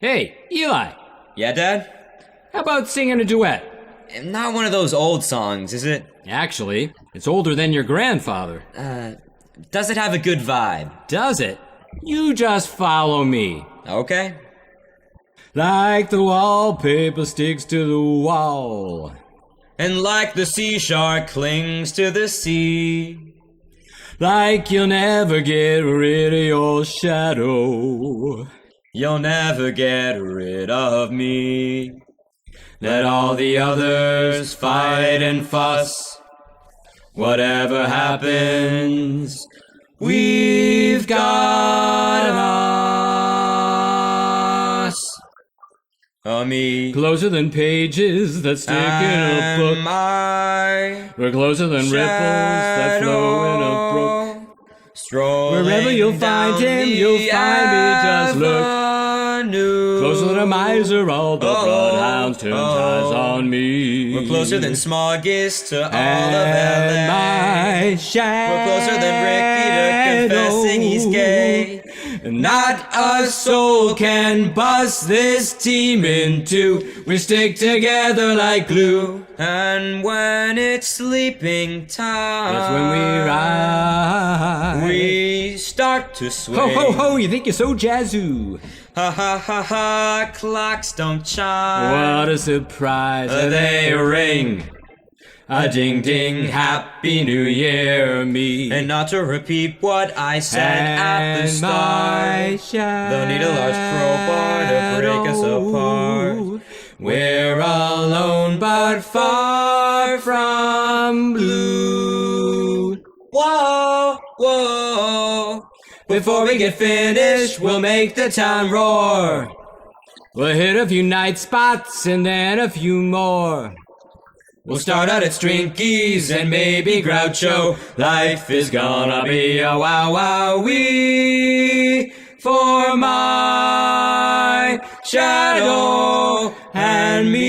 Hey, Eli, Yeah, Dad? how about singing a duet? Not one of those old songs, is it? Actually, it's older than your grandfather. Does it have a good vibe? Does it? You just follow me. Okay. Like the wallpaper sticks to the wall. And like the sea shark clings to the sea. Like you'll never get rid of your shadow. You'll never get rid of me. Let all the others fight and fuss. Whatever happens, we've got us. Me. Closer than pages that stick in a book. We're closer than ripples that flow in a brook. Wherever you'll find him, you'll find me, just look. Closer than a miser, all the bloodhounds turn eyes on me. We're closer than Smoggies to all of And LA. my shadow. We're closer than Ricky to confessing he's gay. Not a soul can bust this team in two. We stick together like glue. And when it's sleeping time, That's when we ride. we start to sway. Ho, ho, ho, you think you're so jazoo. Ha ha ha ha, clocks don't chime. What a surprise, they ring. A ding ding, happy new year, me. And not to repeat what I said at the start, they'll need a large crowbar to break us apart. We're alone but far from blue. Whoa, whoa. Before we get finished, we'll make the town roar. We'll hit a few night spots and then a few more. We'll start out at Strinky's and maybe Groucho. Life is gonna be a wow wow wee for my shadow and me.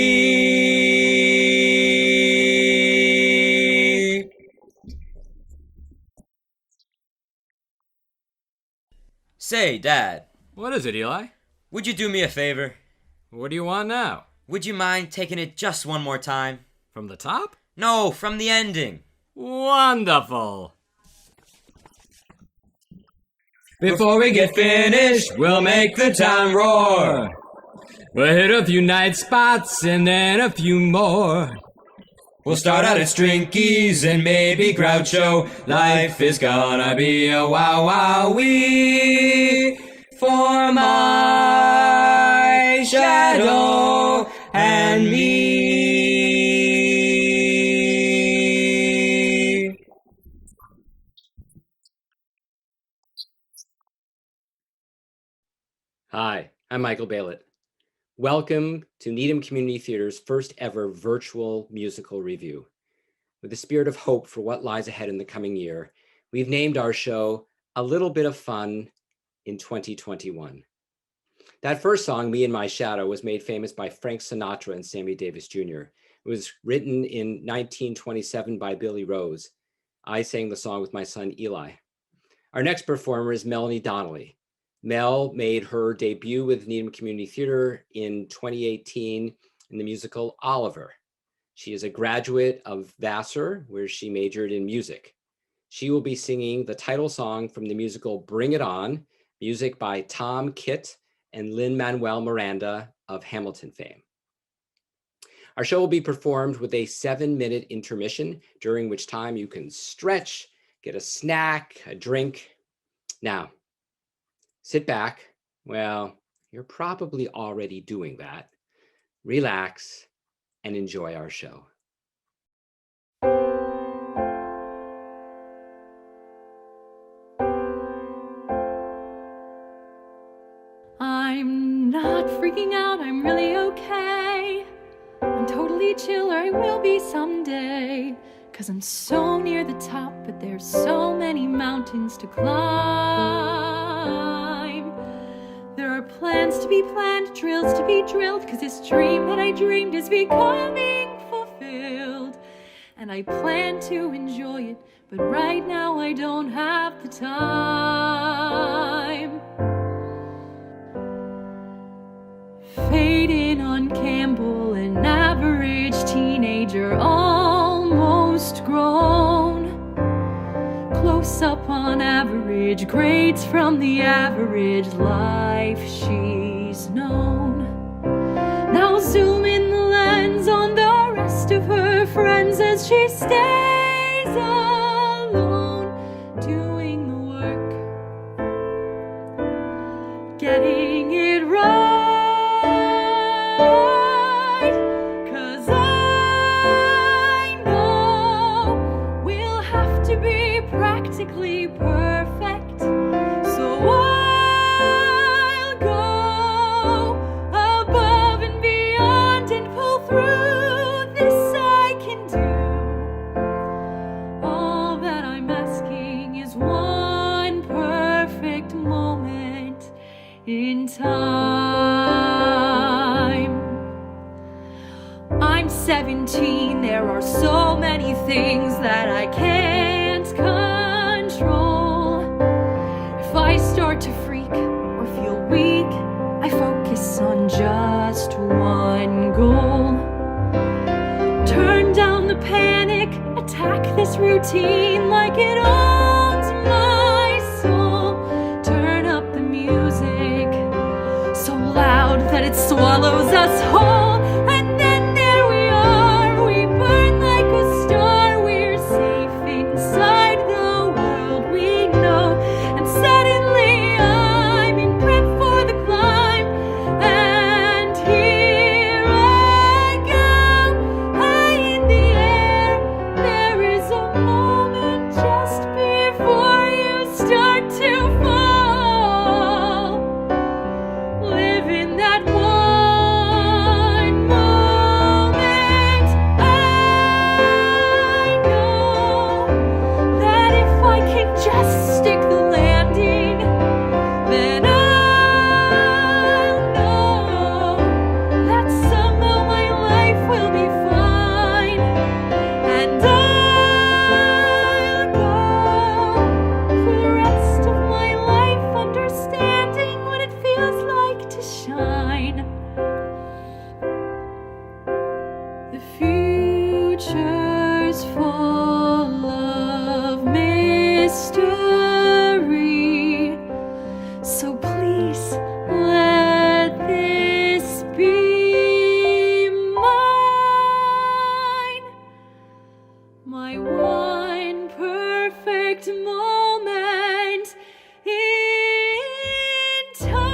Say, Dad, What is it, Eli? would you do me a favor? What do you want now? Would you mind taking it just one more time? From the top? No, from the ending. Wonderful. Before we get finished, we'll make the town roar. We'll hit a few night spots and then a few more. We'll start out at Strinky's and maybe Groucho. Life is gonna be a wow wow wee for my shadow and me. Hi, I'm Michael Baylett. Welcome to Needham Community Theater's first ever virtual musical review. With the spirit of hope for what lies ahead in the coming year, we've named our show A Little Bit of Fun in 2021. That first song, Me and My Shadow, was made famous by Frank Sinatra and Sammy Davis Jr. It was written in 1927 by Billy Rose. I sang the song with my son Eli. Our next performer is Melanie Donnelly. Mel made her debut with Needham Community Theater in 2018 in the musical Oliver. She is a graduate of Vassar, where she majored in music. She will be singing the title song from the musical Bring It On, music by Tom Kitt and Lin-Manuel Miranda of Hamilton fame. Our show will be performed with a 7-minute intermission, during which time you can stretch, get a snack, a drink. Now, sit back. Well, you're probably already doing that. Relax and enjoy our show. I'm not freaking out, I'm really okay. I'm totally chill, or I will be someday. 'Cause I'm so near the top, but there's so many mountains to climb. There are plans to be planned, drills to be drilled, 'cause this dream that I dreamed is becoming fulfilled. And I plan to enjoy it, but right now I don't have the time. Jane Campbell, an average teenager, almost grown. Close up on average, grades from the average life she's known. Now zoom in the lens on the rest of her friends as she stays alone, doing the work, getting it right. 'Cause I know we'll have to be practically perfect, so I'll go above and beyond and pull through. This I can do. All that I'm asking is one perfect moment in time. I'm 17, there are so many things that I can't control. If I start to freak or feel weak, I focus on just one goal. Turn down the panic, attack this routine like it owns my soul. Turn up the music so loud that it swallows us whole. And then there we are, we burn like a star. We're safe inside the world we know. And suddenly I'm in prep for the climb. And here I go, high in the air. There is a moment just before you start to fall. Live in that one moment. I know that if I can just stick the landing, then I'll know that somehow my life will be fine. And I'll go for the rest of my life understanding what it feels like to shine. The future's full of mystery, so please let this be mine. My one perfect moment in time.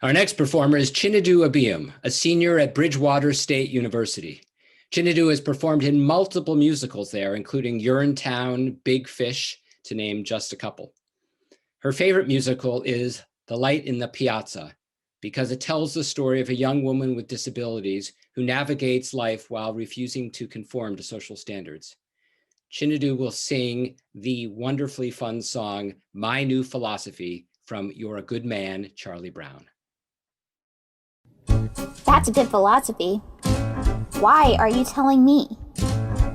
Our next performer is Chinedu Abiyam, a senior at Bridgewater State University. Chinedu has performed in multiple musicals there, including Urinetown, Big Fish, to name just a couple. Her favorite musical is The Light in the Piazza, because it tells the story of a young woman with disabilities who navigates life while refusing to conform to social standards. Chinedu will sing the wonderfully fun song, My New Philosophy, from You're a Good Man, Charlie Brown. That's a good philosophy. Why are you telling me?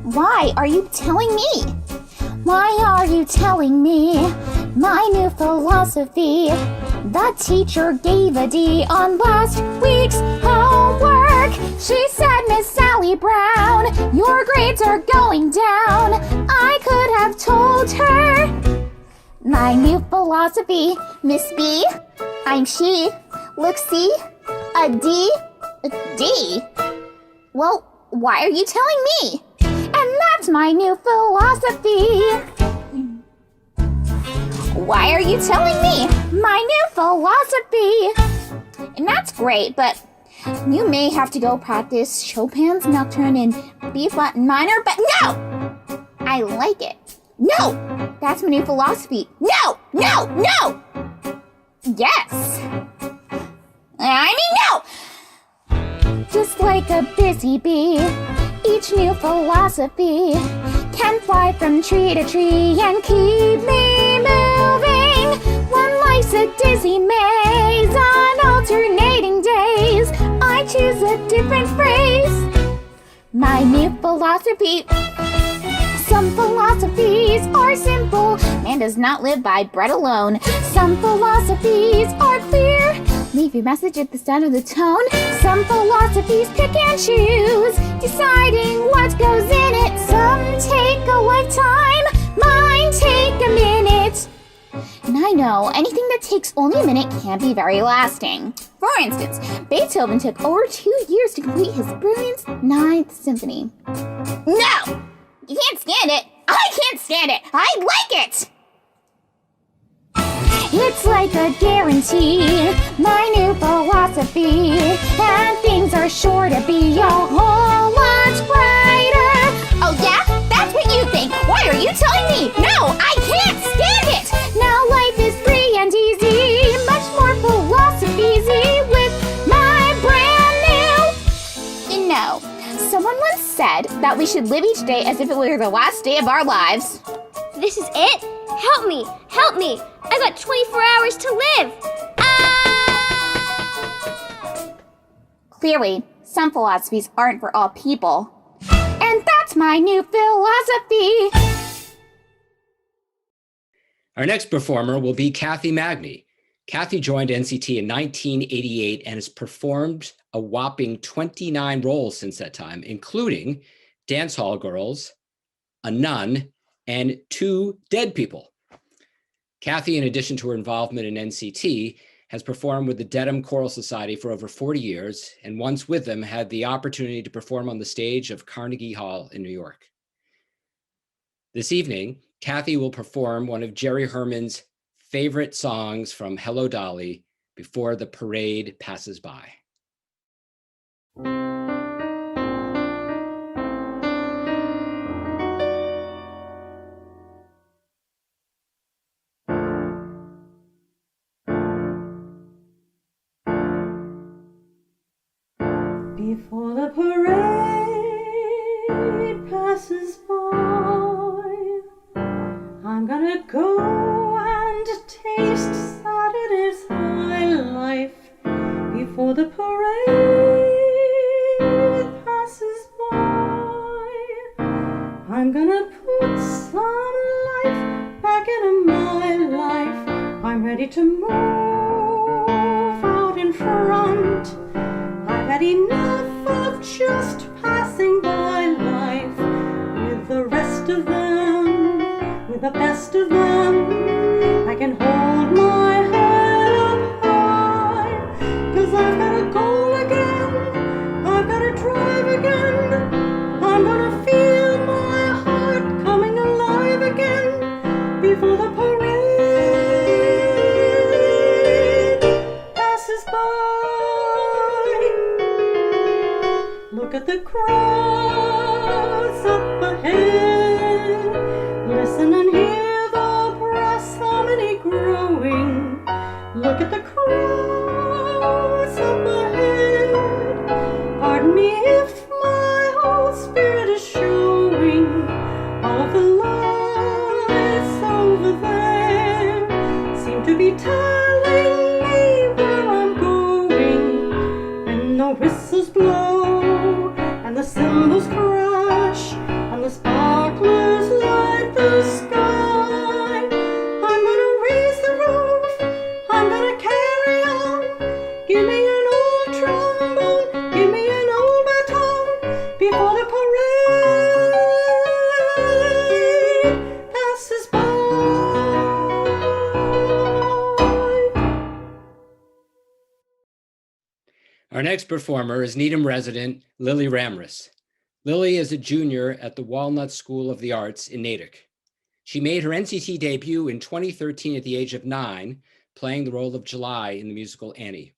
Why are you telling me? Why are you telling me my new philosophy? The teacher gave a D on last week's homework. She said, Miss Sally Brown, your grades are going down. I could have told her my new philosophy, Miss B, I'm she. Look, see, a D, a D. Well, why are you telling me? And that's my new philosophy. Why are you telling me my new philosophy? And that's great, but you may have to go practice Chopin's Nocturne in B flat minor, but no! I like it. No! That's my new philosophy. No! No! No! Yes! I mean, no! Just like a busy bee, each new philosophy can fly from tree to tree and keep me moving. When life's a dizzy maze on alternating days, I choose a French phrase. My new philosophy. Some philosophies are simple. Man does not live by bread alone. Some philosophies are clear. Leave your message at the start of the tone. Some philosophies pick and choose, deciding what goes in it. Some take a lifetime, mine take a minute. And I know, anything that takes only a minute can be very lasting. For instance, Beethoven took over 2 years to complete his brilliant Ninth Symphony. No! You can't stand it! I can't stand it! I like it! It's like a guarantee, my new philosophy. And things are sure to be a whole lot brighter. Oh yeah? That's what you think! Why are you telling me? No, I can't stand it! Now life is free and easy, much more philosophy-y with my brand new... You know, someone once said that we should live each day as if it were the last day of our lives. This is it? Help me! Help me! I've got 24 hours to live! Ah! Clearly, some philosophies aren't for all people. And that's my new philosophy! Our next performer will be Kathy Magny. Kathy joined NCT in 1988 and has performed a whopping 29 roles since that time, including Dance Hall Girls, A Nun, and Two Dead People. Kathy, in addition to her involvement in NCT, has performed with the Needham Choral Society for over 40 years, and once with them had the opportunity to perform on the stage of Carnegie Hall in New York. This evening, Kathy will perform one of Jerry Herman's favorite songs from Hello Dolly, Before the Parade Passes By. Before the parade passes by, I'm gonna go and taste Saturday's high life. Before the parade passes by, I'm gonna put some life back into my life. I'm ready to move out in front. I've had enough of just passing by life with the rest of them, with the best of them. I can hold my head up high, 'cause I've got a goal again, I've got to drive again. I'm gonna feel my heart coming alive again before the parade passes by. Look at the crowds up ahead. Listen and hear the brass harmony growing. Look at the crowds up ahead. Pardon me if my whole spirit is showing. All of the lights over there seem to be telling me where I'm going. When the whistles blow and the cymbals crash, and the sparklers light the sky, I'm gonna raise the roof, I'm gonna carry on. Give me an old trombone, give me an old baton, before the parade passes by. Our next performer is Needham resident Lily Ramris. Lily is a junior at the Walnut School of the Arts in Natick. She made her NCT debut in 2013 at the age of 9, playing the role of July in the musical Annie.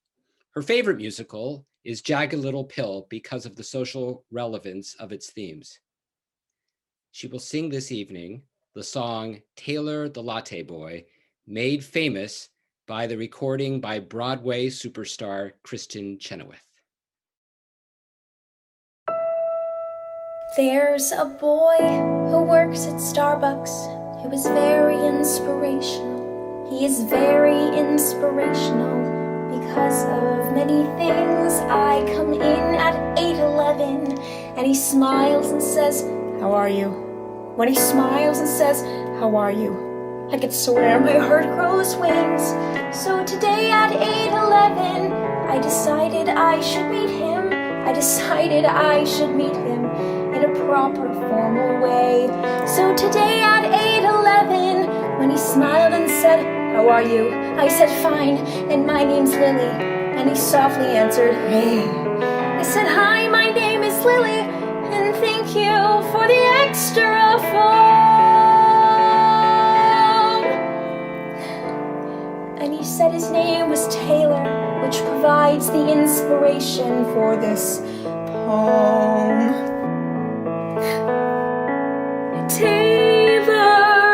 Her favorite musical is Jagged Little Pill because of the social relevance of its themes. She will sing this evening the song Taylor the Latte Boy, made famous by the recording by Broadway superstar Kristen Chenoweth. There's a boy who works at Starbucks who is very inspirational. He is very inspirational because of many things. I come in at 8:11, and he smiles and says, "How are you?" When he smiles and says, "How are you?" I could swear my heart grows wings. So today at 8:11, I decided I should meet him. I decided I should meet him in a proper, formal way. So today at 8:11, when he smiled and said, "How are you?" I said, "Fine, and my name's Lily." And he softly answered, "Hey." I said, "Hi, my name is Lily, and thank you for the extra foam." And he said his name was Taylor, which provides the inspiration for this poem. Taylor,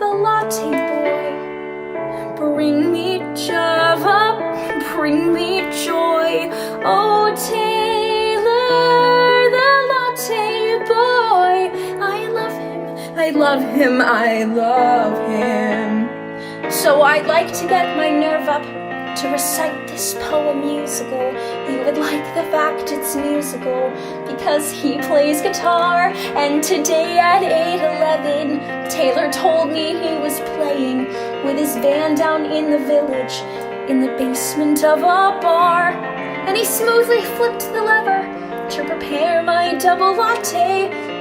the latte boy, bring me Java, bring me joy. Oh, Taylor, the latte boy, I love him, I love him, I love him. So I'd like to get my nerve up to recite this poem musical. You would like the fact it's musical because he plays guitar. And today at 8:11, Taylor told me he was playing with his band down in the village in the basement of a bar. And he smoothly flipped the lever to prepare my double latte.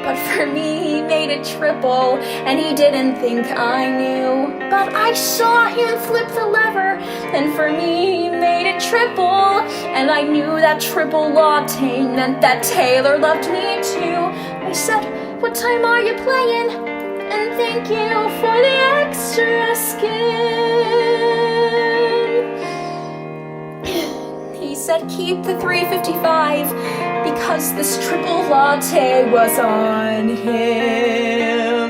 But for me, he made it triple, and he didn't think I knew. But I saw him flip the lever, and for me, he made it triple. And I knew that triple latte meant that Taylor loved me too. I said, "What time are you playing? And thank you for the extra skin." He said, "Keep the 355, because this triple latte was on him."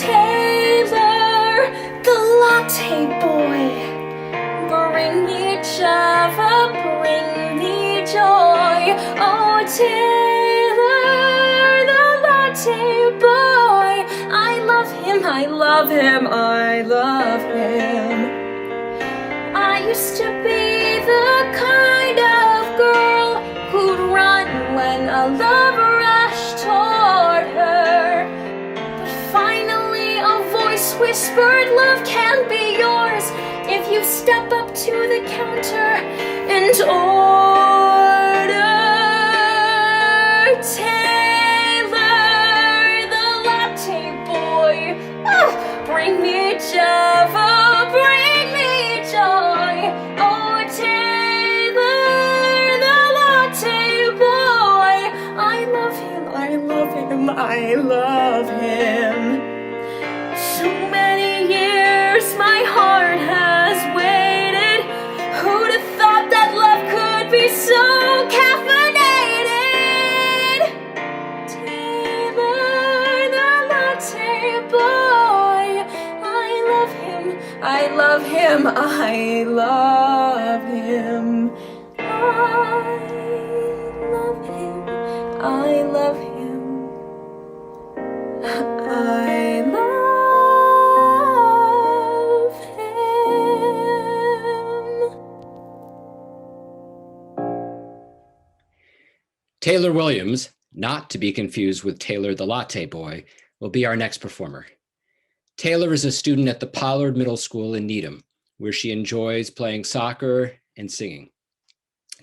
Taylor, the latte boy, bring me Java, bring me joy. Oh, Taylor, the latte boy, I love him, I love him, I love him. I used to be the kind of girl who'd run when a love rushed toward her. But finally a voice whispered, "Love can be yours if you step up to the counter and order." Taylor, the latte boy, bring me Java, bring me joy. Oh, Taylor, the latte boy, I love him, I love him, I love him. So many years my heart has waited. Who'd have thought that love could be so caffeinated? Taylor, the latte boy, I love him, I love him, I love him. I love him, I love him. I love him. Taylor Williams, not to be confused with Taylor the Latte Boy, will be our next performer. Taylor is a student at the Pollard Middle School in Needham, where she enjoys playing soccer and singing.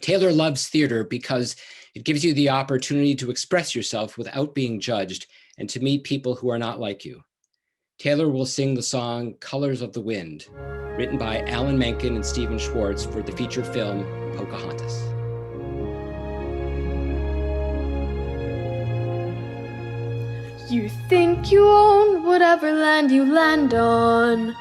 Taylor loves theater because it gives you the opportunity to express yourself without being judged and to meet people who are not like you. Taylor will sing the song Colors of the Wind, written by Alan Menken and Stephen Schwartz for the feature film Pocahontas. You think you own whatever land you land on.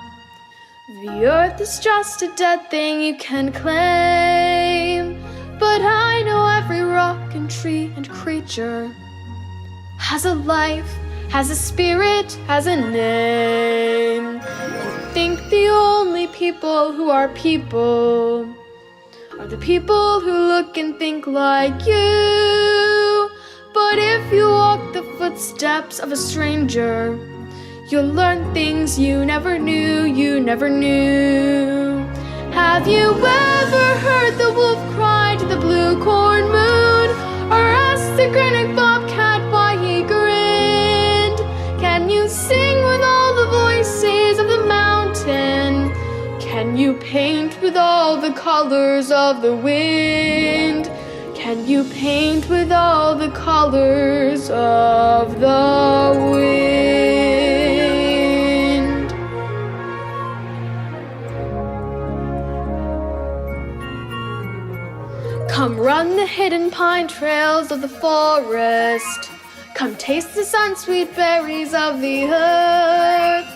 The earth is just a dead thing you can claim. But I know every rock and tree and creature has a life, has a spirit, has a name. You think the only people who are people are the people who look and think like you. But if you walk the footsteps of a stranger, You'll learn things you never knew, you never knew. Have you ever heard the wolf cry to the blue corn moon? Or asked the grinning bobcat why he grinned? Can you sing with all the voices of the mountain? Can you paint with all the colors of the wind? Can you paint with all the colors of the wind? Come run the hidden pine trails of the forest. Come taste the sun-sweet berries of the earth.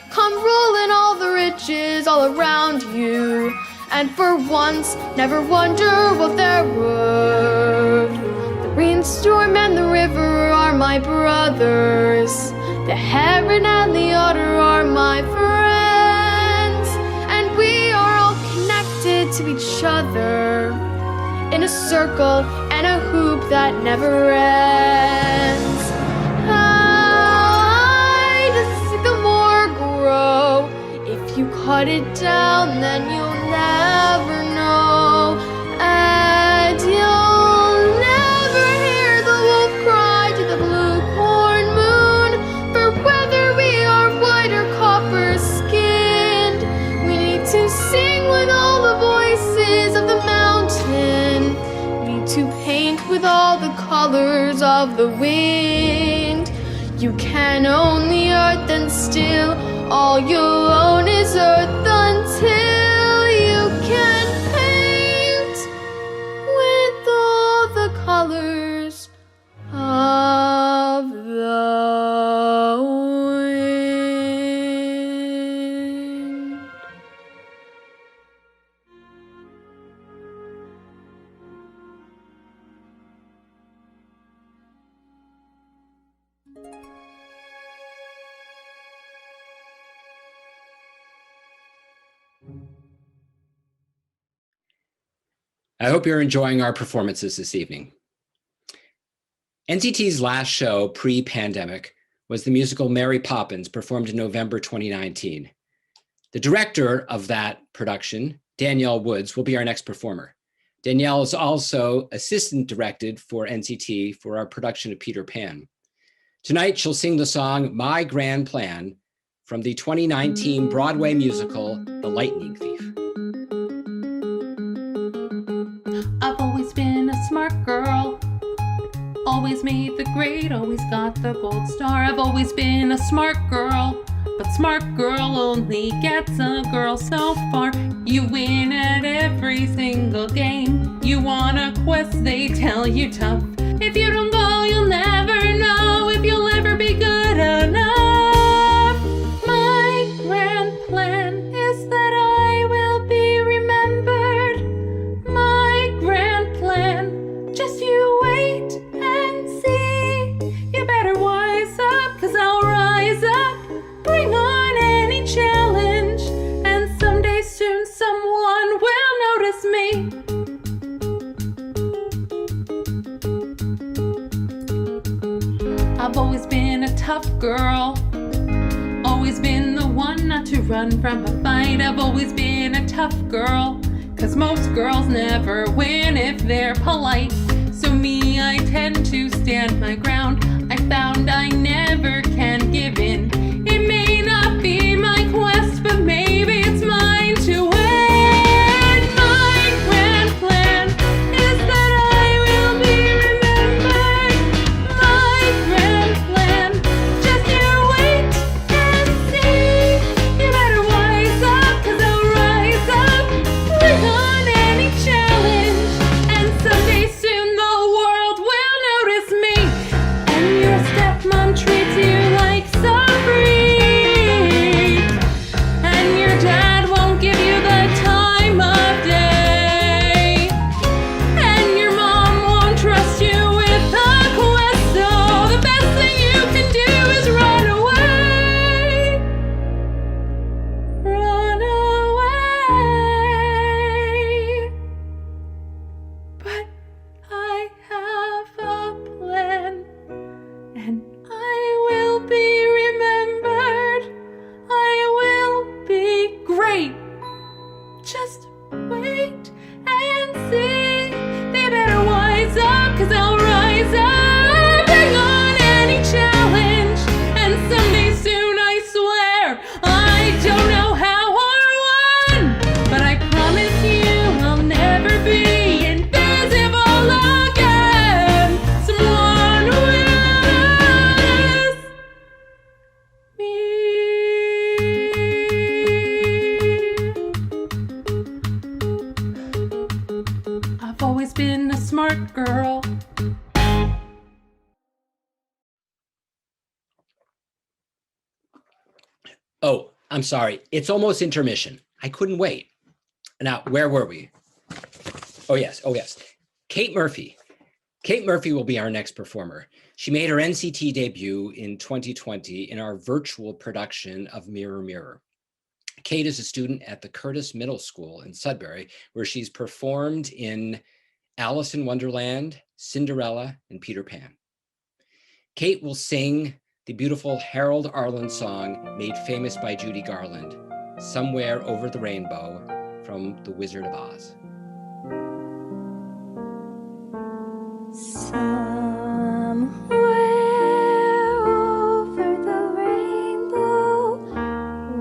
Come roll in all the riches all around you, and for once never wonder what they're worth. The rainstorm and the river are my brothers. The heron and the otter are my friends, and we are all connected to each other in a circle and a hoop that never ends. High does the sycamore grow? If you cut it down, then you'll never know, and you'll never hear the wolf cry to the blue corn moon. For whether we are white or copper skinned, we need to sing with all the voices of the mountain. We need to paint with all the colors of the wind. You can own the earth, and still all you'll own is earth until you can paint with all the colors of the wind. I hope you're enjoying our performances this evening. NCT's last show pre-pandemic was the musical Mary Poppins, performed in November 2019. The director of that production, Danielle Woods, will be our next performer. Danielle is also assistant directed for NCT for our production of Peter Pan. Tonight, she'll sing the song My Grand Plan from the 2019 Broadway musical, The Lightning Thief. I've always been a smart girl, always made the grade, always got the gold star. I've always been a smart girl, but smart girl only gets a girl so far. You win at every single game. You want a quest, they tell you tough. If you don't go, you'll never know if you'll ever be good enough. My grand plan is that I will be remembered. My grand plan, just you wait and see. You better wise up, 'cause I'll rise up, bring on any challenge, and someday soon someone will notice me. I've always been a tough girl, always been the one not to run from a fight. I've always been a tough girl, 'cause most girls never win if they're polite. So me, I tend to stand my ground. I found I never can give in. It may not be my quest, but maybe it's mine to win. My grand plan is that I will be remembered. My grand plan, just you wait and see. You better wise up, 'cause I'll rise up, bring on any challenge, and someday soon the world will notice me. And your stepmom treats you like some girl. Oh, I'm sorry. It's almost intermission. I couldn't wait. Now, where were we? Oh, yes. Kate Murphy. Kate Murphy will be our next performer. She made her NCT debut in 2020 in our virtual production of Mirror Mirror. Kate is a student at the Curtis Middle School in Sudbury, where she's performed in Alice in Wonderland, Cinderella, and Peter Pan. Kate will sing the beautiful Harold Arlen song made famous by Judy Garland, Somewhere Over the Rainbow from The Wizard of Oz. Somewhere over the rainbow,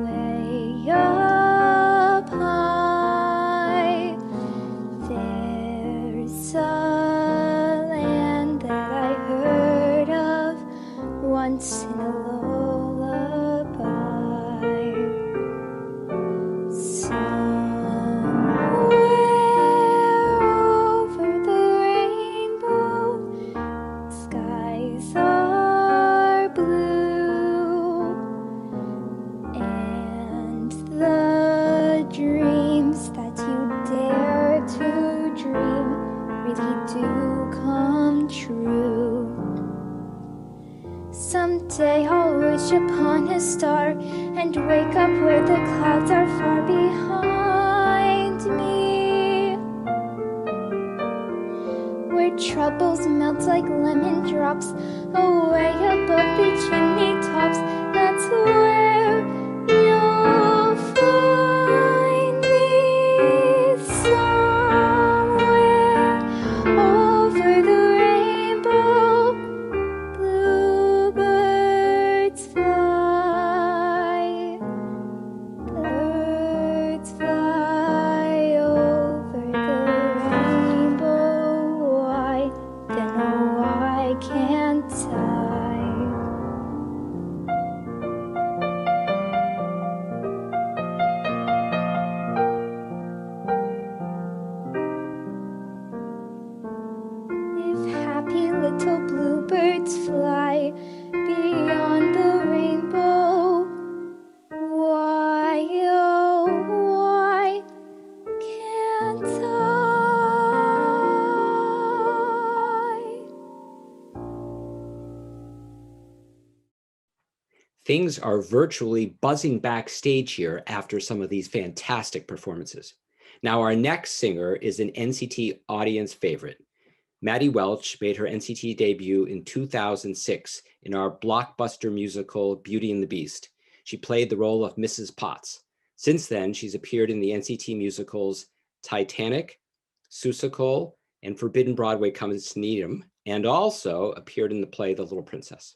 way up high, there's a land that I heard of once in a lullaby. Someday I'll wish upon a star and wake up where the clouds are far behind me, where troubles melt like lemon drops away above the chimney tops. That's where you'll find me, somewhere over the rainbow. Bluebirds fly, birds fly over the rainbow. Why, then why can't I? If happy little bluebirds fly beyond the rainbow, why, oh, why can't I? Things are virtually buzzing backstage here after some of these fantastic performances. Now, our next singer is an NCT audience favorite. Maddie Welch made her NCT debut in 2006 in our blockbuster musical Beauty and the Beast. She played the role of Mrs. Potts. Since then, she's appeared in the NCT musicals Titanic, Seussical, and Forbidden Broadway Comes to Needham, and also appeared in the play The Little Princess.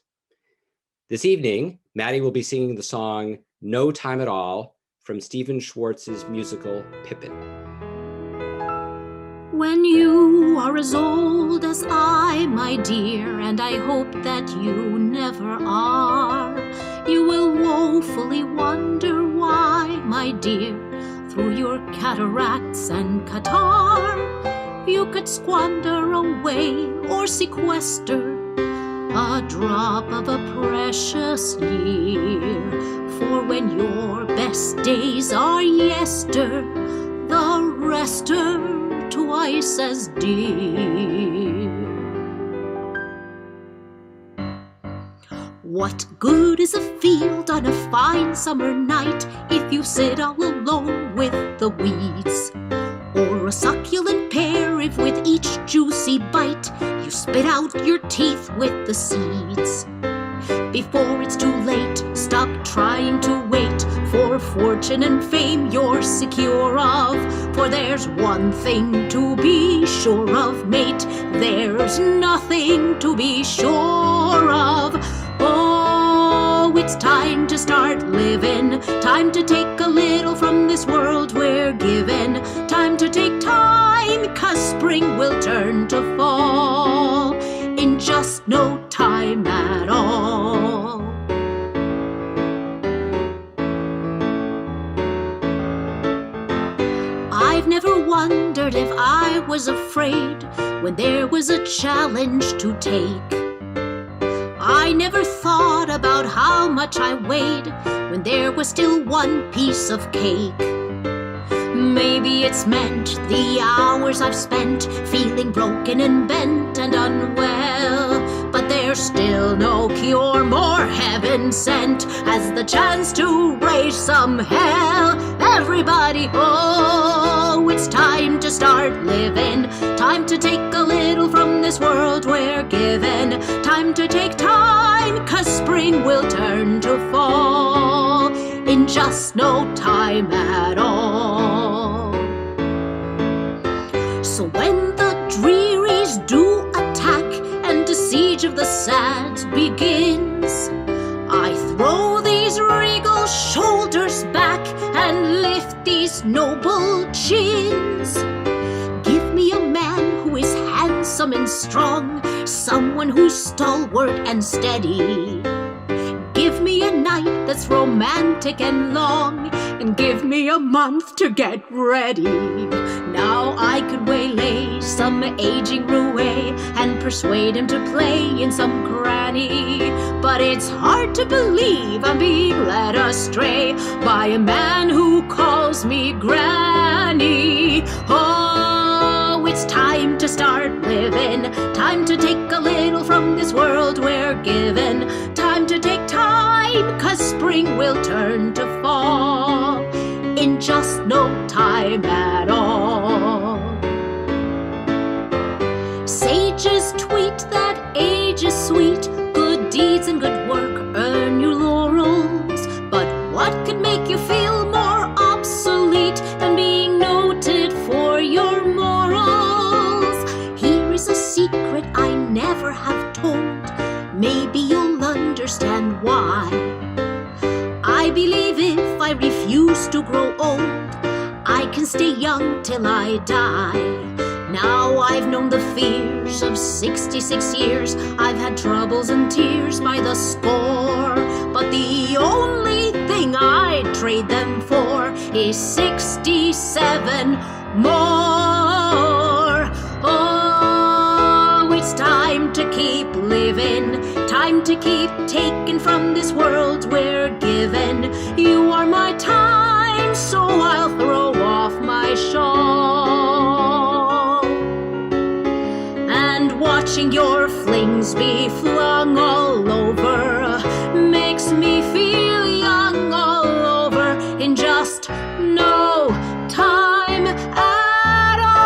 This evening, Maddie will be singing the song No Time at All from Stephen Schwartz's musical Pippin. When you are as old as I, my dear, and I hope that you never are, you will woefully wonder why, my dear, through your cataracts and catarrh, you could squander away or sequester a drop of a precious year. For when your best days are yester, the rest are twice as dear. What good is a field on a fine summer night if you sit all alone with the weeds? Or a succulent pear if with each juicy bite you spit out your teeth with the seeds? Before it's too late, stop trying to wait for fortune and fame you're secure of. For there's one thing to be sure of, mate, there's nothing to be sure of. Oh, it's time to start living, time to take a little from this world we're given, time to take time, 'cause spring will turn to fall in just no time at all. I've never wondered wondered if I was afraid when there was a challenge to take. I never thought about how much I weighed when there was still one piece of cake. Maybe it's meant the hours I've spent feeling broken and bent and unwell, but there's still no cure more heaven sent as the chance to raise some hell. Everybody, oh, it's time to start living, time to take a little from this world we're given, time to take time, 'cause spring will turn to fall in just no time at all. So when the drearies do attack and the siege of the sad begins, I throw these regal shoulders back and lift these noble chins. Give me a man who is handsome and strong, someone who's stalwart and steady. Give me a night that's romantic and long, and give me a month to get ready. Now I could waylay some aging roue and persuade him to play in some cranny, but it's hard to believe I'm being led astray by a man who calls me granny. Oh, it's time to start living, time to take a little from this world we're given, time to take time, 'cause spring will turn to fall in just no time at all. Sages tweet that age is sweet, good deeds and good work earn you laurels, but what could make you feel more obsolete than being noted for your morals? Here is a secret I never have told, maybe you'll understand why. I believe if I refuse to grow old, I can stay young till I die. Now I've known the fears of 66 years, I've had troubles and tears by the score, but the only thing I'd trade them for is 67 more. Oh, it's time to keep living, time to keep taking from this world we're given. You are my time, so I'll throw off my shawl. And watching your flings be flung all over makes me feel young all over in just no time at all.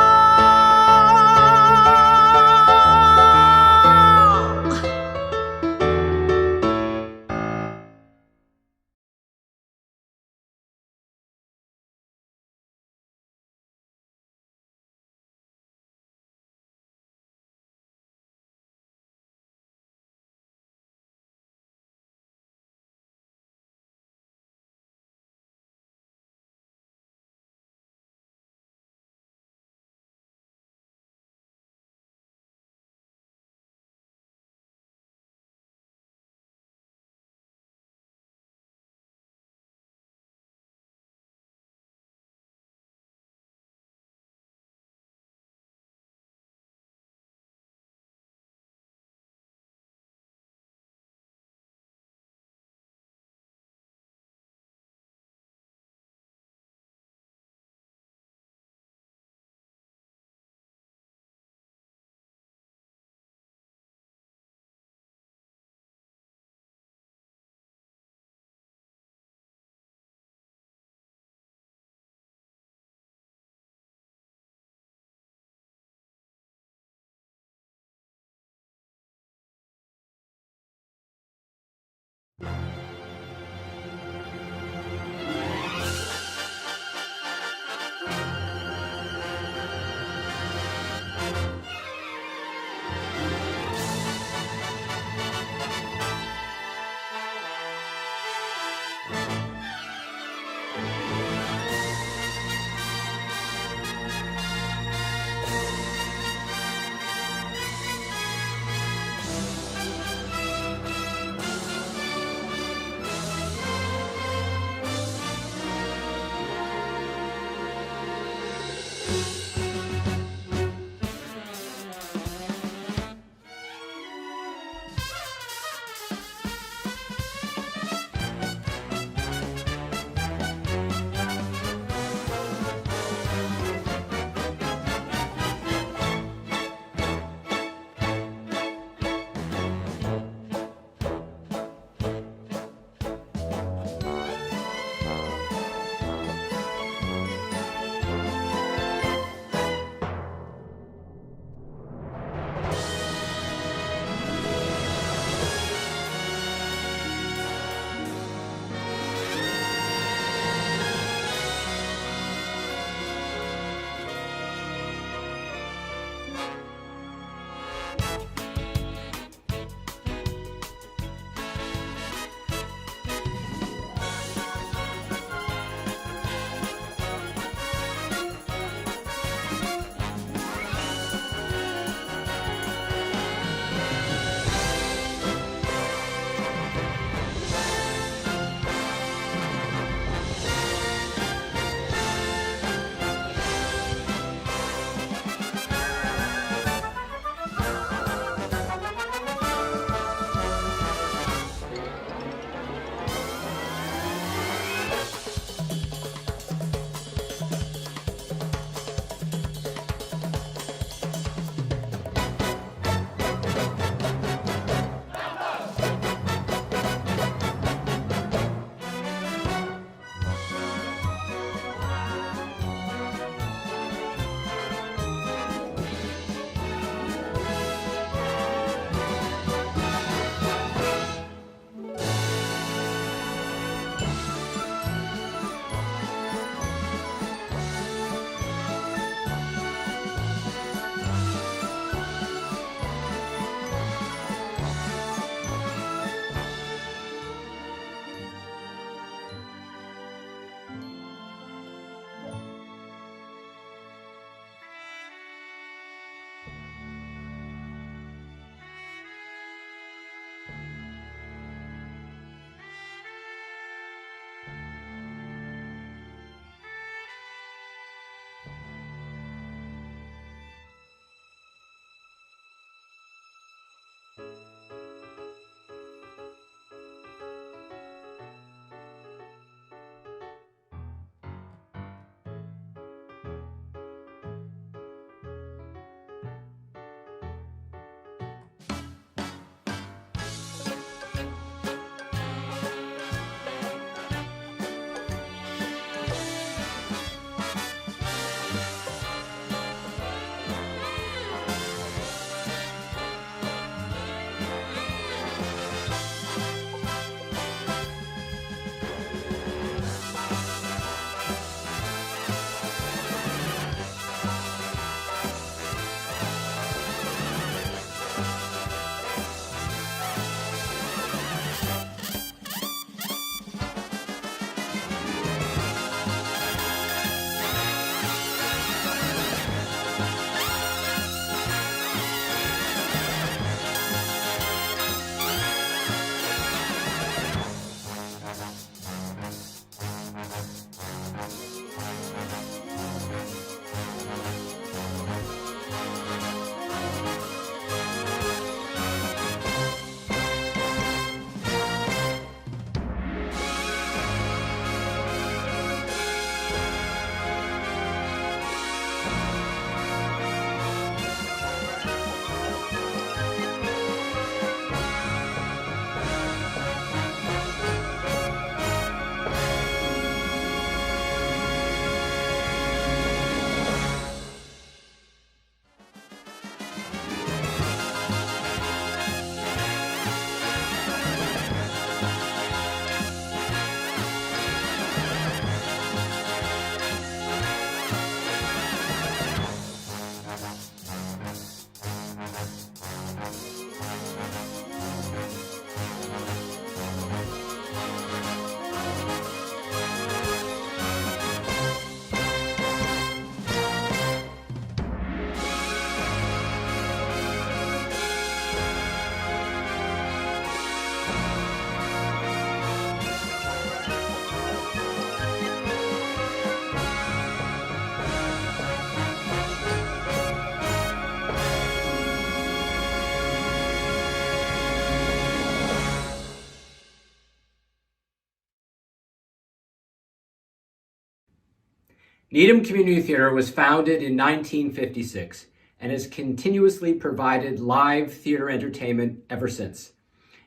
Needham Community Theater was founded in 1956 and has continuously provided live theater entertainment ever since.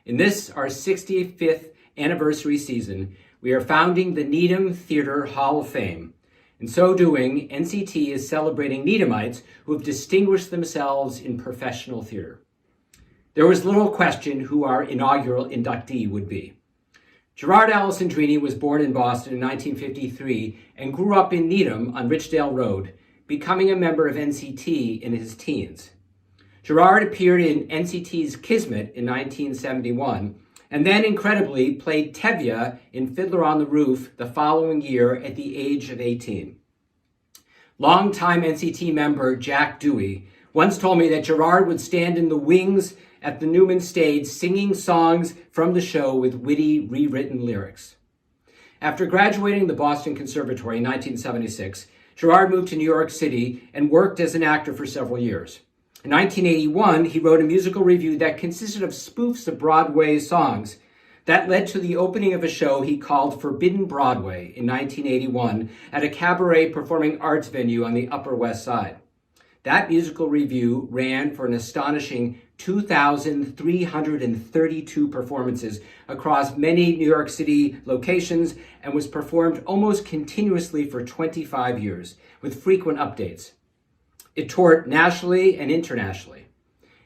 In this, our 65th anniversary season, we are founding the Needham Theater Hall of Fame. In so doing, NCT is celebrating Needhamites who have distinguished themselves in professional theater. There was little question who our inaugural inductee would be. Gerard Alessandrini was born in Boston in 1953 and grew up in Needham on Richdale Road, becoming a member of NCT in his teens. Gerard appeared in NCT's Kismet in 1971, and then incredibly played Tevye in Fiddler on the Roof the following year at the age of 18. Longtime NCT member Jack Dewey once told me that Gerard would stand in the wings at the Newman stage singing songs from the show with witty, rewritten lyrics. After graduating the Boston Conservatory in 1976, Gerard moved to New York City and worked as an actor for several years. In 1981, he wrote a musical revue that consisted of spoofs of Broadway songs that led to the opening of a show he called Forbidden Broadway in 1981 at a cabaret performing arts venue on the Upper West Side. That musical revue ran for an astonishing 2,332 performances across many New York City locations and was performed almost continuously for 25 years, with frequent updates. It toured nationally and internationally.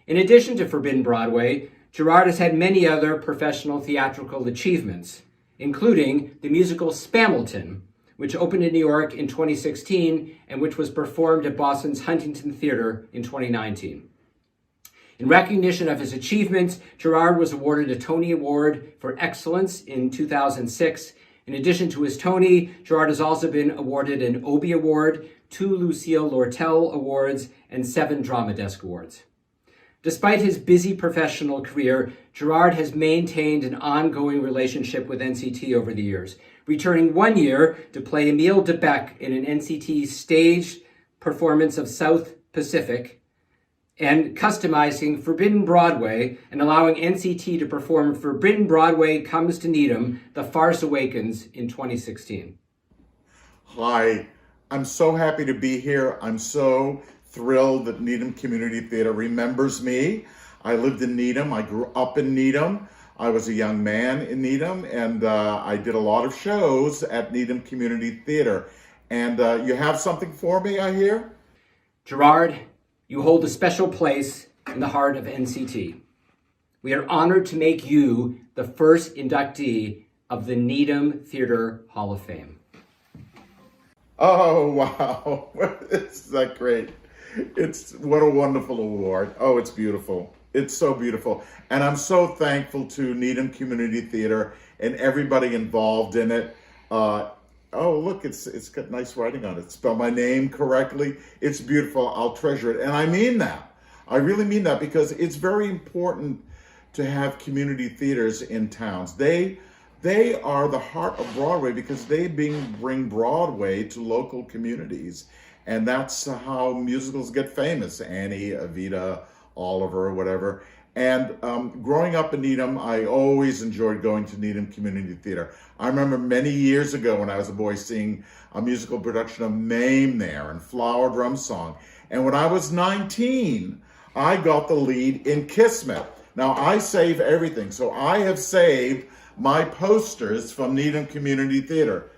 In addition to Forbidden Broadway, Gerard has had many other professional theatrical achievements, including the musical Spamilton, which opened in New York in 2016 and which was performed at Boston's Huntington Theater in 2019. In recognition of his achievements, Gerard was awarded a Tony Award for Excellence in 2006. In addition to his Tony, Gerard has also been awarded an Obie Award, 2 Lucille Lortel Awards, and 7 Drama Desk Awards. Despite his busy professional career, Gerard has maintained an ongoing relationship with NCT over the years, returning one year to play Emile Debec in an NCT staged performance of South Pacific, and customizing Forbidden Broadway and allowing NCT to perform Forbidden Broadway Comes to Needham, The Farce Awakens in 2016. Hi, I'm so happy to be here. I'm so thrilled that Needham Community Theater remembers me. I lived in Needham. I grew up in Needham. I was a young man in Needham, and I did a lot of shows at Needham Community Theater. And you have something for me, I hear? Gerard, you hold a special place in the heart of NCT. We are honored to make you the first inductee of the Needham Theater Hall of Fame. Oh, wow. Isn't that great? What a wonderful award. Oh, it's beautiful. It's so beautiful. And I'm so thankful to Needham Community Theater and everybody involved in it. Oh, look, it's got nice writing on it. Spell my name correctly. It's beautiful. I'll treasure it. And I mean that. I really mean that, because it's very important to have community theaters in towns. They are the heart of Broadway, because they bring Broadway to local communities. And that's how musicals get famous. Annie, Evita, Oliver, whatever. And growing up in Needham, I always enjoyed going to Needham Community Theater. I remember many years ago when I was a boy seeing a musical production of Mame there and Flower Drum Song. And when I was 19, I got the lead in Kismet. Now, I save everything, so I have saved my posters from Needham Community Theater.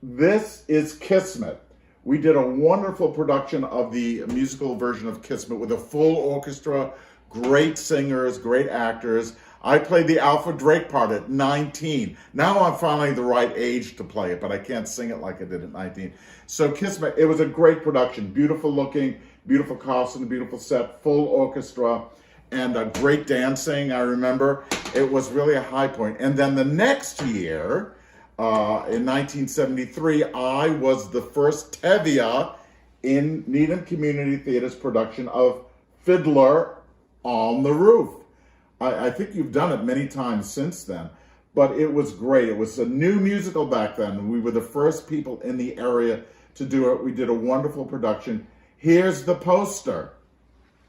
This is Kismet. We did a wonderful production of the musical version of Kismet with a full orchestra, great singers, great actors. I played the Alfred Drake part at 19. Now I'm finally the right age to play it, but I can't sing it like I did at 19. So Kismet, it was a great production, beautiful looking, beautiful costume, beautiful set, full orchestra, and a great dancing, I remember. It was really a high point. And then the next year, in 1973, I was the first Tevye in Needham Community Theater's production of Fiddler on the Roof. I think you've done it many times since then, but it was great. It was a new musical back then. We were the first people in the area to do it. We did a wonderful production. Here's the poster.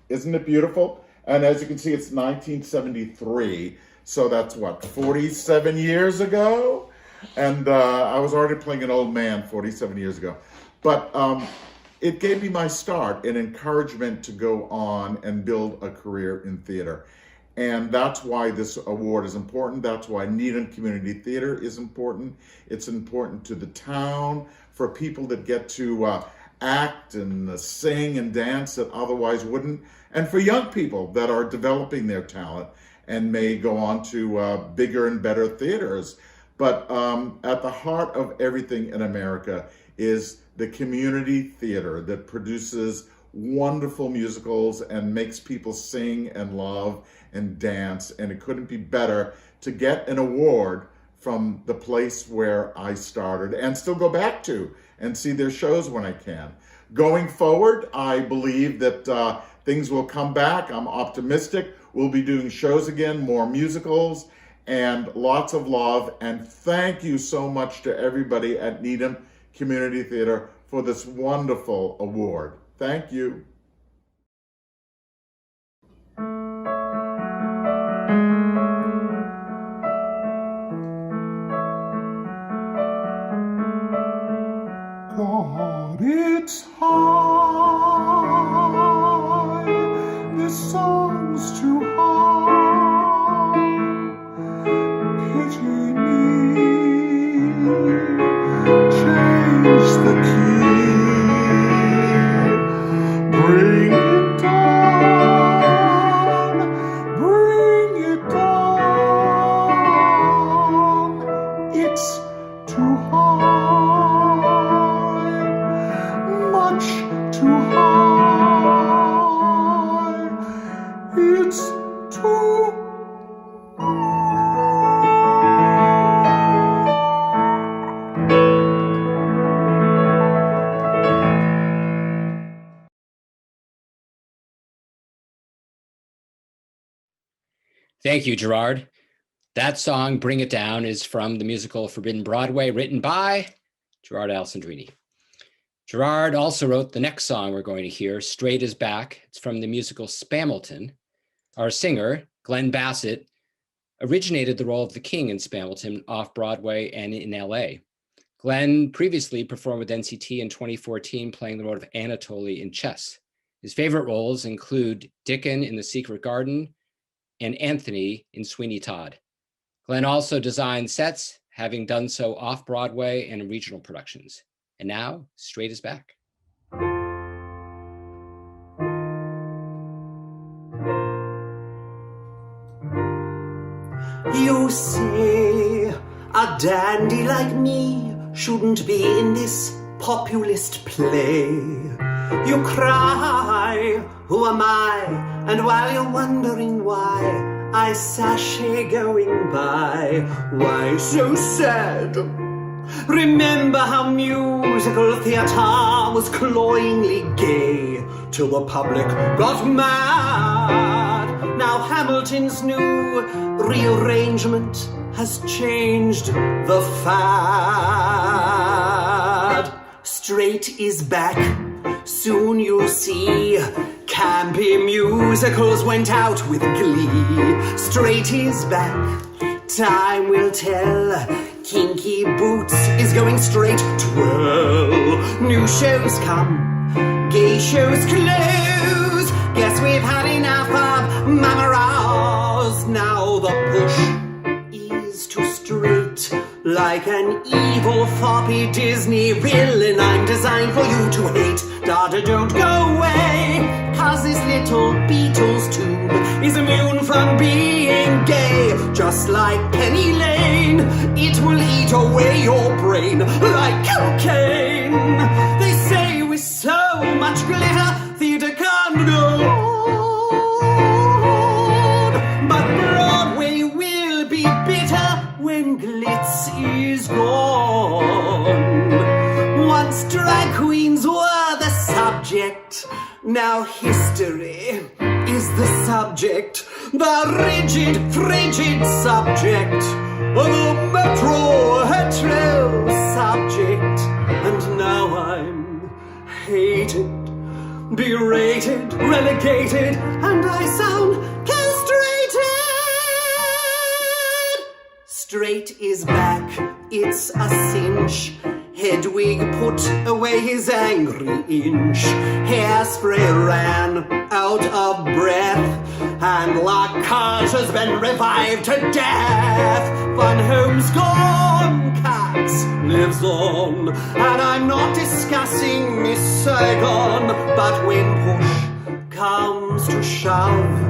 Isn't it beautiful? And as you can see, it's 1973. So that's what, 47 years ago? And I was already playing an old man 47 years ago. But it gave me my start and encouragement to go on and build a career in theater. And that's why this award is important. That's why Needham Community Theater is important. It's important to the town, for people that get to act and sing and dance that otherwise wouldn't, and for young people that are developing their talent and may go on to bigger and better theaters. But at the heart of everything in America is the community theater that produces wonderful musicals and makes people sing and love and dance. And it couldn't be better to get an award from the place where I started and still go back to and see their shows when I can. Going forward, I believe that things will come back. I'm optimistic. We'll be doing shows again, more musicals, and lots of love. And thank you so much to everybody at Needham Community Theater for this wonderful award. Thank you. God, it's high, this song's too high, pity me, change the key, bring it down, bring it down, it's too high. Much too high, it's too Thank you, Gerard. That song, Bring It Down, is from the musical Forbidden Broadway, written by Gerard Alessandrini. Gerard also wrote the next song we're going to hear, Straight is Back. It's from the musical Spamilton. Our singer, Glenn Bassett, originated the role of the king in Spamilton off-Broadway and in LA. Glenn previously performed with NCT in 2014, playing the role of Anatoly in Chess. His favorite roles include Dickon in The Secret Garden and Anthony in Sweeney Todd. Glenn also designed sets, having done so off-Broadway and in regional productions. And now, Straight is Back. You say a dandy like me shouldn't be in this populist play. You cry, who am I? And while you're wondering why, I sashay going by. Why so sad? Remember how musical theatre was cloyingly gay till the public got mad. Now Hamilton's new rearrangement has changed the fad. Straight is back, soon you'll see. Campy musicals went out with glee. Straight is back, time will tell. Kinky Boots is going straight to hell. New shows come, gay shows close. Guess we've had enough of Mama Rouse. Now the push is to straight. Like an evil floppy Disney villain, I'm designed for you to hate. Dada, don't go away, 'cause this little Beatles tune is immune from being gay. Just like Penny Lane, it will eat away your brain like cocaine. They say with so much glitter, theatre can't go on. But Broadway will be bitter when glitz is gone. Once drag queens were the subject, now history is the subject. The rigid, frigid subject of a metro hetero subject. And now I'm hated, berated, relegated, and I sound castrated. Straight is back, it's a cinch. Hedwig put away his angry inch. Hairspray ran out of breath, and Lockhart has been revived to death. Van Home's gone, Cax lives on, and I'm not discussing Miss Saigon, but when push comes to shove,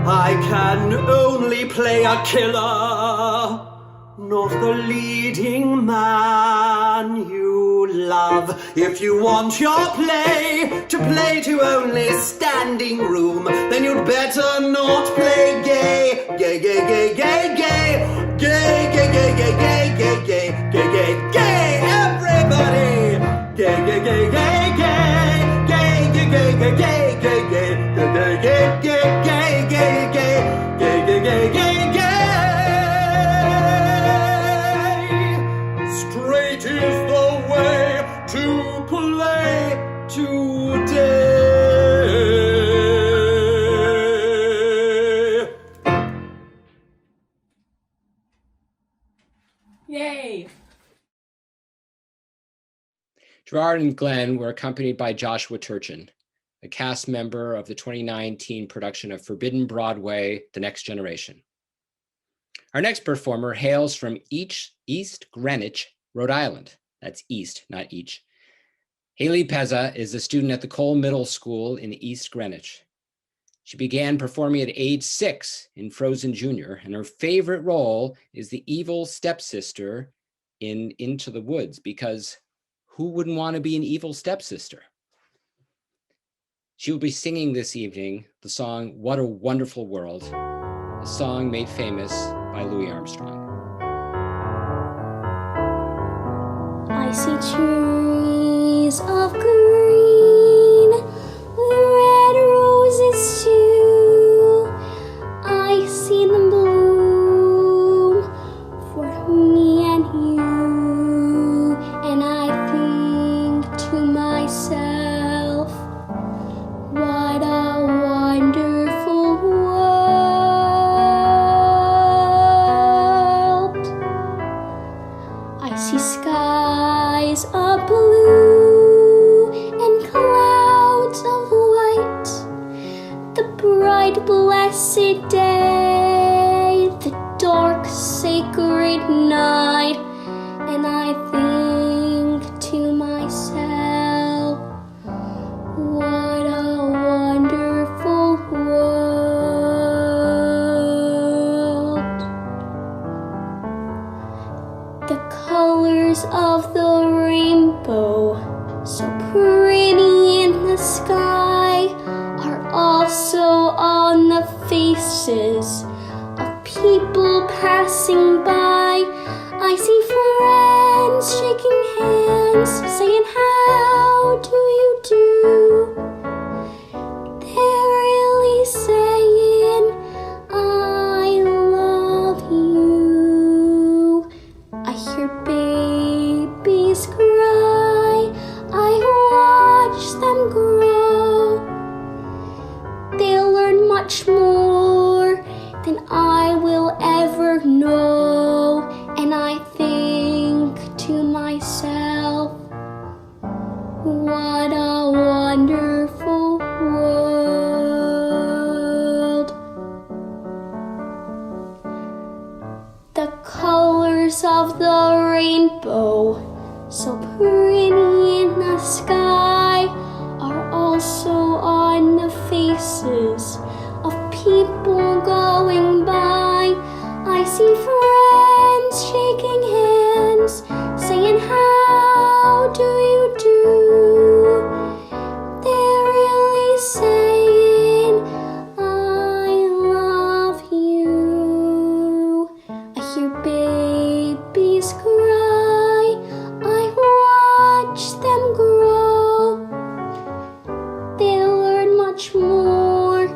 I can only play a killer, not the leading man you love. If you want your play to only standing room, then you'd better not play gay. Gay, gay, gay, gay, gay. Gay, gay, gay, gay, gay, gay, gay, gay, gay, gay, everybody. Gay, gay, gay, gay, gay. Gay, gay, gay, gay, gay, gay, gay, gay, gay, gay, gay, gay, gay, gay, gay, gay, gay, gay. Straight is the way to play today. Yay! Gerard and Glenn were accompanied by Joshua Turchin, a cast member of the 2019 production of Forbidden Broadway, The Next Generation. Our next performer hails from East Greenwich, Rhode Island. That's East, not each. Haley Pezza is a student at the Cole Middle School in East Greenwich. She began performing at age 6 in Frozen Jr., and her favorite role is the evil stepsister in Into the Woods, because who wouldn't want to be an evil stepsister? She will be singing this evening the song What a Wonderful World, a song made famous by Louis Armstrong. I see trees of green, red roses too. I see them bloom for me and you. And I think to myself, See skies of blue and clouds of white, the bright blessed day, the dark sacred night, and I think to myself, what a wonderful world. The colors of the rainbow, so pretty in the sky, are also on the faces of people passing by. I see friends shaking hands, saying, how do you do? They're really saying, I love you. I hear babies cry, I watch them grow. They'll learn much more than I will ever know. And I think to myself, what a wonderful world. The colors of the rainbow, so pretty in the sky, are also on the faces of people going by. I see friends shaking hands, saying, how do you do? They're really saying, I love you. I hear babies cry, I watch them grow. They'll learn much more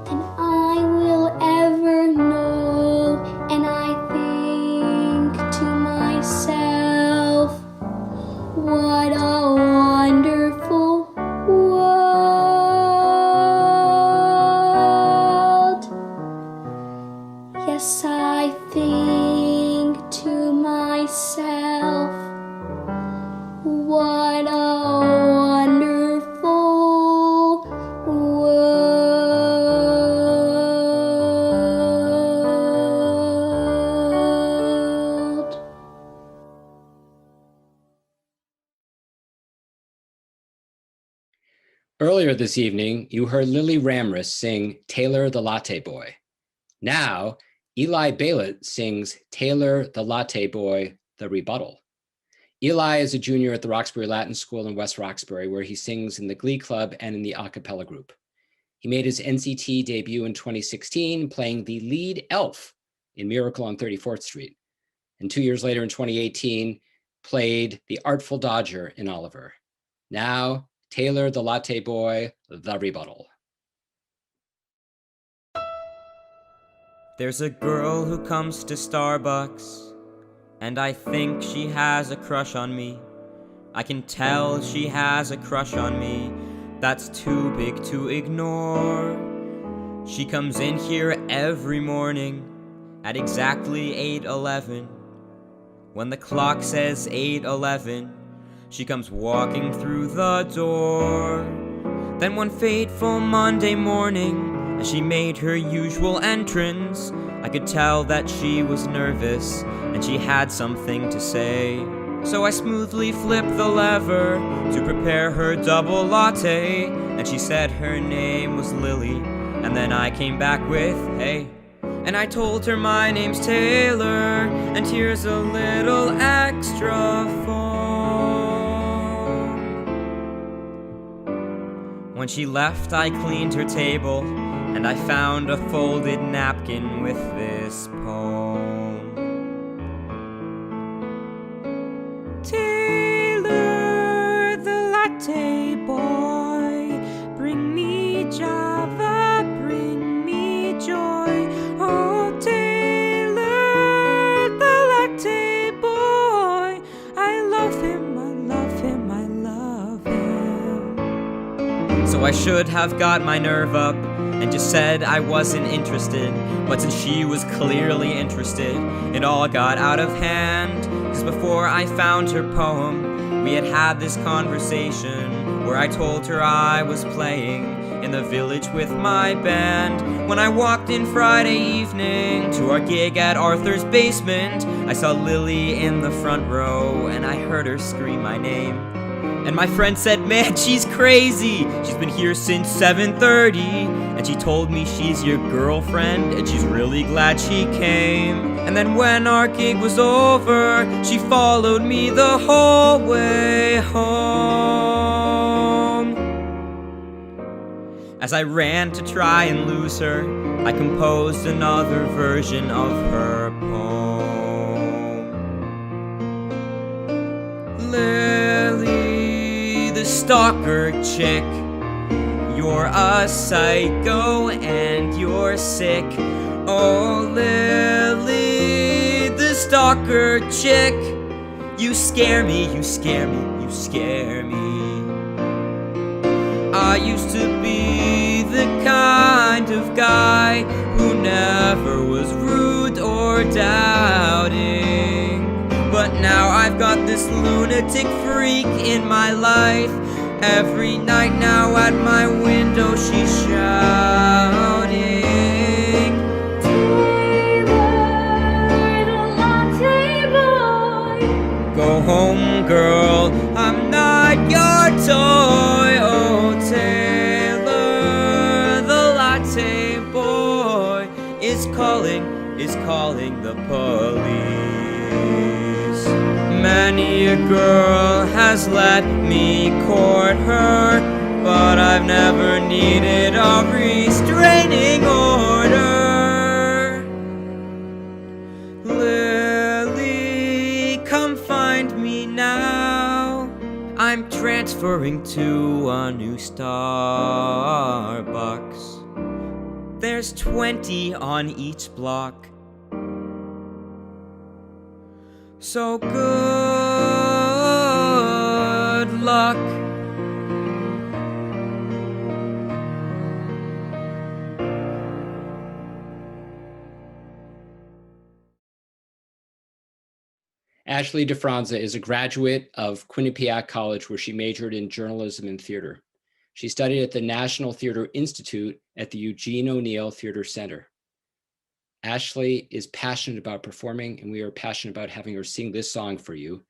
than I will ever know. And I think to myself, what a wonderful world. Yes, I think to myself, what a wonderful world. Earlier this evening, you heard Lily Ramrus sing Taylor the Latte Boy. Now, Eli Bailett sings Taylor the Latte Boy, The Rebuttal. Eli is a junior at the Roxbury Latin School in West Roxbury, where he sings in the Glee Club and in the a cappella group. He made his NCT debut in 2016, playing the lead elf in Miracle on 34th Street. And 2 years later in 2018, played the Artful Dodger in Oliver. Now, Taylor the Latte Boy, The Rebuttal. There's a girl who comes to Starbucks, and I think she has a crush on me. I can tell she has a crush on me. That's too big to ignore. She comes in here every morning at exactly 8:11. When the clock says 8:11, she comes walking through the door. Then one fateful Monday morning, as she made her usual entrance, I could tell that she was nervous and she had something to say. So I smoothly flipped the lever to prepare her double latte, and she said her name was Lily, and then I came back with, hey. And I told her my name's Taylor, and here's a little extra foam. When she left, I cleaned her table, and I found a folded napkin with this poem. Taylor, the latte boy, bring me Java, bring me joy. Oh, Taylor, the latte boy, I love him, I love him, I love him. So I should have got my nerve up and just said I wasn't interested, but since she was clearly interested, it all got out of hand. 'Cause before I found her poem, we had this conversation where I told her I was playing in the village with my band. When I walked in Friday evening to our gig at Arthur's basement, I saw Lily in the front row and I heard her scream my name. And my friend said, man, she's crazy. She's been here since 7:30. And she told me she's your girlfriend and she's really glad she came. And then when our gig was over, she followed me the whole way home. As I ran to try and lose her, I composed another version of her poem. Lily, the stalker chick, you're a psycho and you're sick. Oh, Lily, the stalker chick, you scare me, you scare me, you scare me. I used to be the kind of guy who never was rude or doubting. But now I've got this lunatic freak in my life. Every night now at my window she's shouting, go home, girl, I'm not your toy. Oh, Taylor, the latte boy is calling the police. Many a girl has let me court her, but I've never needed a restraining order. Lily, come find me now. I'm transferring to a new Starbucks. There's 20 on each block. So good luck. Ashley DeFranza is a graduate of Quinnipiac College, where she majored in journalism and theater. She studied at the National Theater Institute at the Eugene O'Neill Theater Center. Ashley is passionate about performing, and we are passionate about having her sing this song for you.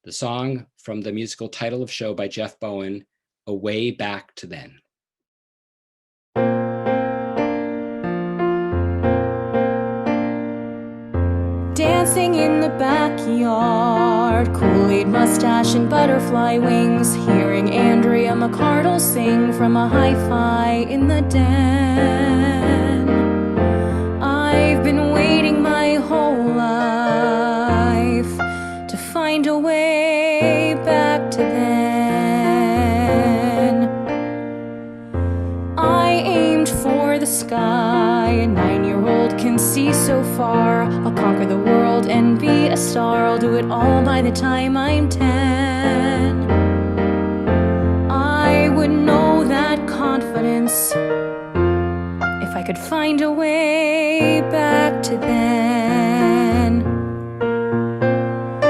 The song from the musical Title of Show by Jeff Bowen, Away Back to Then. Dancing in the backyard, Kool-Aid mustache and butterfly wings, hearing Andrea McCardle sing from a hi-fi in the den. I've been waiting my whole life to find a way back to then. I aimed for the sky, a 9-year-old can see so far. I'll conquer the world and be a star. I'll do it all by the time I'm 10. I would know that confidence if I could find a way back to then.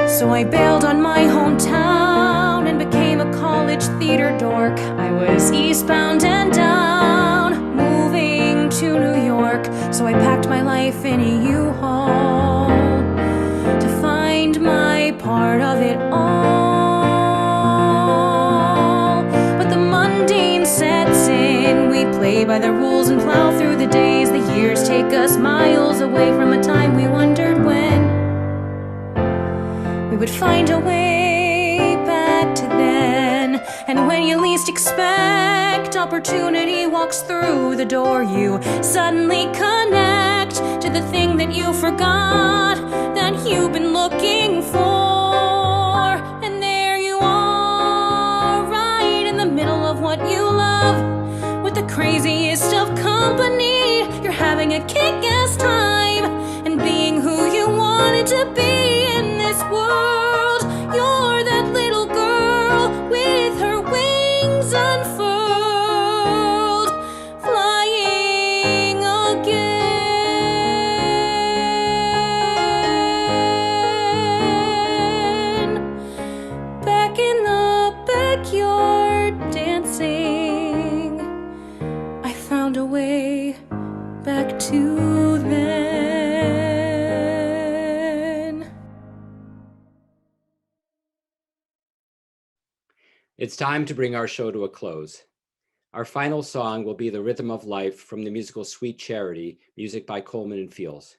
So I bailed on my hometown and became a college theater dork. I was eastbound and down, moving to New York. So I packed my life in a U-Haul to find my part of it all. But the mundane sets in. We play by the rules and plow through the days. The years take us miles away from a time we wondered when we would find a way back to then. And when you least expect, opportunity walks through the door. You suddenly connect to the thing that you forgot, that you've been looking for. And there you are, right in the middle of what you love, with the craziest of company. You're having a kick-ass time and being who you wanted to be in this world. You're that little girl with her wings unfurled, flying again. It's time to bring our show to a close. Our final song will be The Rhythm of Life from the musical Sweet Charity, music by Coleman and Fields.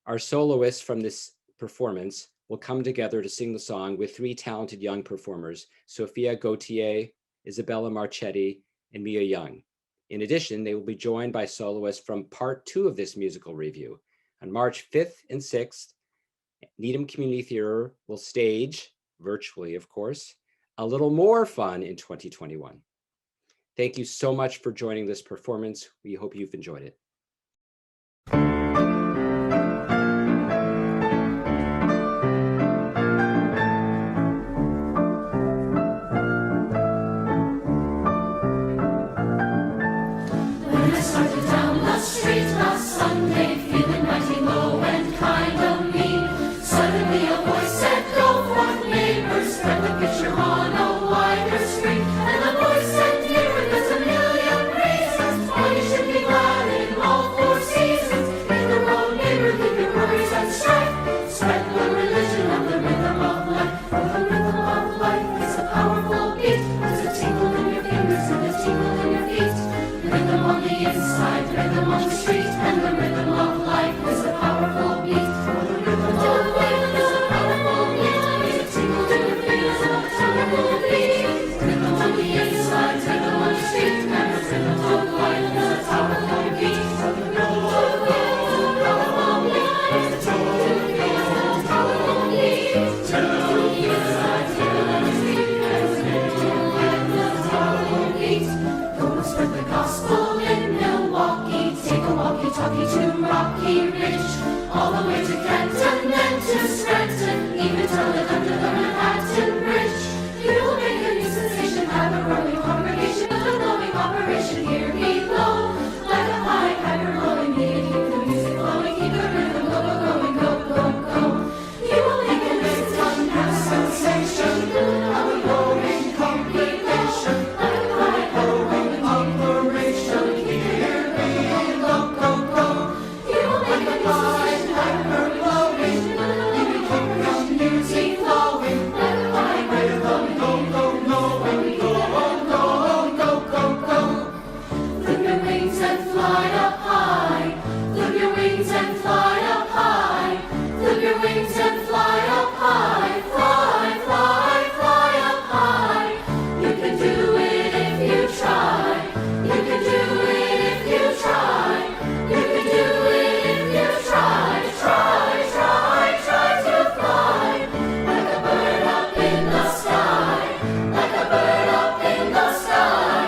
Our soloists from this performance will come together to sing the song with three talented young performers, Sophia Gautier, Isabella Marchetti, and Mia Young. In addition, they will be joined by soloists from part 2 of this musical review. On March 5th and 6th, Needham Community Theater will stage, virtually of course, a little more fun in 2021. Thank you so much for joining this performance. We hope you've enjoyed it. When I started down the street last Sunday, feeling mighty low and kind of mean, suddenly a voice said, "Go forth, neighbors, spread the picture on a wider screen." And the voice said, "Nearer, there's a million reasons why you should be glad in all 4 seasons. Hit the road, neighbor, leave your worries and strife. Spread the religion of the rhythm of life. For the rhythm of life is a powerful beat. There's a tingle in your fingers and a tingle in your feet. Rhythm on the inside, rhythm on the street, and the rhythm of life is a powerful beat. For the rhythm of life is a powerful beat. There's a tingle in your fingers and a powerful beat. Rhythm on the inside, rhythm on the street, and the rhythm of life is a powerful beat. For the rhythm of life is a powerful beat. There's a tingle in your fingers and a powerful beat. Rhythm on the inside, rhythm on the street, and the rhythm of life is a powerful beat. Go and spread the gospel in Milwaukee. Take a walkie-talkie to Rocky Ridge, all the way to Canton and to Scranton, even till it under the Manhattan Bridge. You will make a new sensation, have a roaring congregation, with a glowing operation here below. Like a high hammer rolling, keep the music flowing, keep the rhythm going, go, go, go. You will make a new sensation, of a glowing congregation, like a high hammer rolling operation here below, go, go. You will make a new hammer glowing, keep the music flowing, like a high hammer rolling, go, go, go, go, go, go, go, go. Flip your wings and fly up high. Flip your wings and fly up high. Flip your wings and fly up high. Fly, fly, fly up high. You can do it if you try. You can do it if you try. You can do it if you try. Try, try, try to fly. Like a bird up in the sky. Like a bird up in the sky.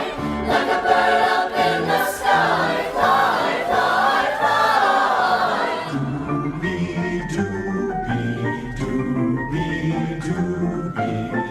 Like a bird up in the sky. Fly, fly, fly. Doobie doobie doobie doobie.